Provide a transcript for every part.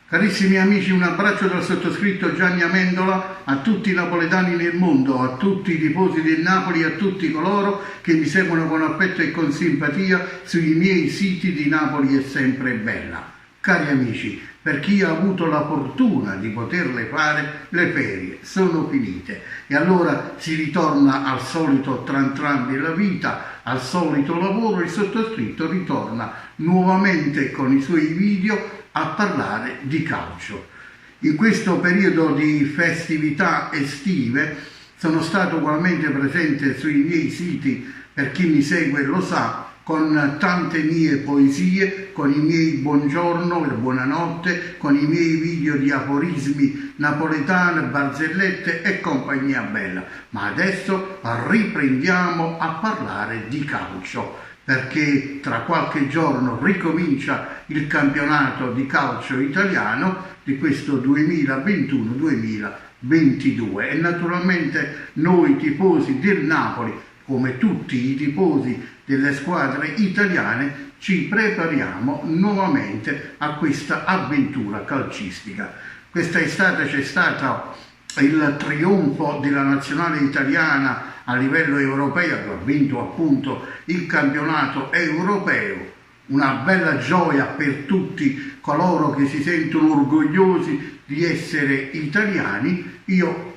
Carissimi amici, un abbraccio dal sottoscritto Gianni Amendola a tutti i napoletani nel mondo, a tutti i tifosi del Napoli, a tutti coloro che mi seguono con affetto e con simpatia sui miei siti di Napoli è sempre bella. Cari amici, per chi ha avuto la fortuna di poterle fare, le ferie sono finite e allora si ritorna al solito tran tran della vita, al solito lavoro. Il sottoscritto ritorna nuovamente con i suoi video a parlare di calcio. In questo periodo di festività estive sono stato ugualmente presente sui miei siti, per chi mi segue lo sa, con tante mie poesie, con i miei buongiorno e buonanotte, con i miei video di aforismi napoletane, barzellette e compagnia bella. Ma adesso riprendiamo a parlare di calcio, perché tra qualche giorno ricomincia il campionato di calcio italiano di questo 2021-2022 e naturalmente noi tifosi del Napoli, come tutti i tifosi delle squadre italiane, ci prepariamo nuovamente a questa avventura calcistica. Questa estate c'è stato il trionfo della nazionale italiana a livello europeo, che ha vinto appunto il campionato europeo, una bella gioia per tutti coloro che si sentono orgogliosi di essere italiani. Io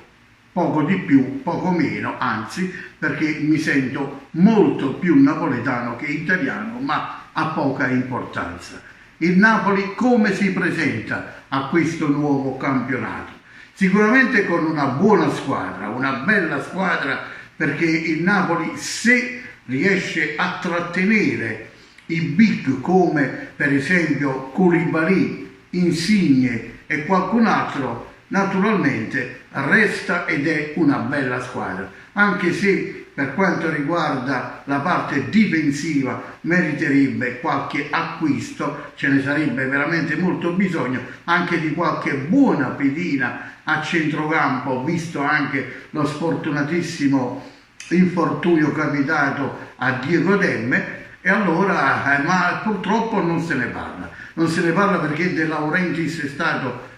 poco di più, poco meno, anzi, perché mi sento molto più napoletano che italiano, ma ha poca importanza. Il Napoli come si presenta a questo nuovo campionato? Sicuramente con una buona squadra, una bella squadra, perché il Napoli, se riesce a trattenere i big come per esempio Koulibaly, Insigne e qualcun altro, naturalmente resta ed è una bella squadra, anche se per quanto riguarda la parte difensiva meriterebbe qualche acquisto, ce ne sarebbe veramente molto bisogno, anche di qualche buona pedina a centrocampo, visto anche lo sfortunatissimo infortunio capitato a Diego Demme. E allora, ma purtroppo non se ne parla perché De Laurentiis è stato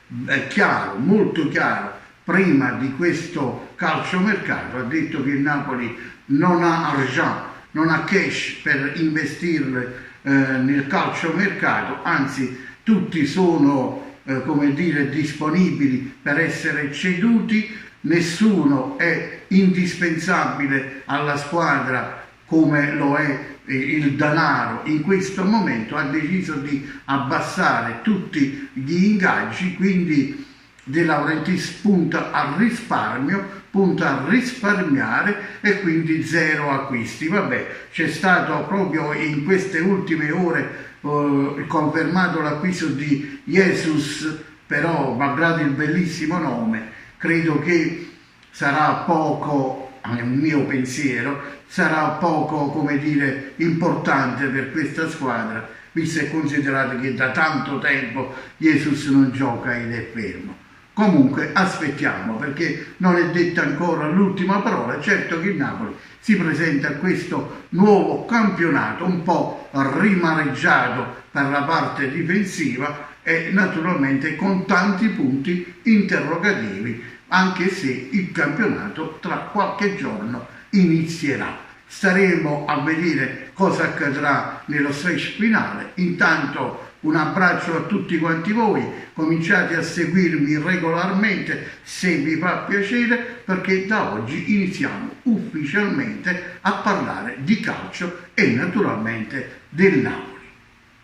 chiaro, molto chiaro, prima di questo calciomercato, ha detto che il Napoli non ha argent, non ha cash per investirle nel calciomercato, anzi tutti sono come dire disponibili per essere ceduti, nessuno è indispensabile alla squadra come lo è il denaro in questo momento. Ha deciso di abbassare tutti gli ingaggi, quindi De Laurentiis punta al risparmio, punta a risparmiare e quindi zero acquisti. Vabbè, c'è stato proprio in queste ultime ore confermato l'acquisto di Jesus, però malgrado il bellissimo nome credo che sarà poco, a mio pensiero, sarà poco, come dire, importante per questa squadra, visto e considerato che da tanto tempo Jesus non gioca ed è fermo. Comunque aspettiamo, perché non è detta ancora l'ultima parola. Certo che il Napoli si presenta a questo nuovo campionato un po' rimareggiato per la parte difensiva e naturalmente con tanti punti interrogativi, anche se il campionato tra qualche giorno inizierà. Staremo a vedere cosa accadrà nello stretch finale. Intanto un abbraccio a tutti quanti voi, cominciate a seguirmi regolarmente se vi fa piacere, perché da oggi iniziamo ufficialmente a parlare di calcio e naturalmente del Napoli.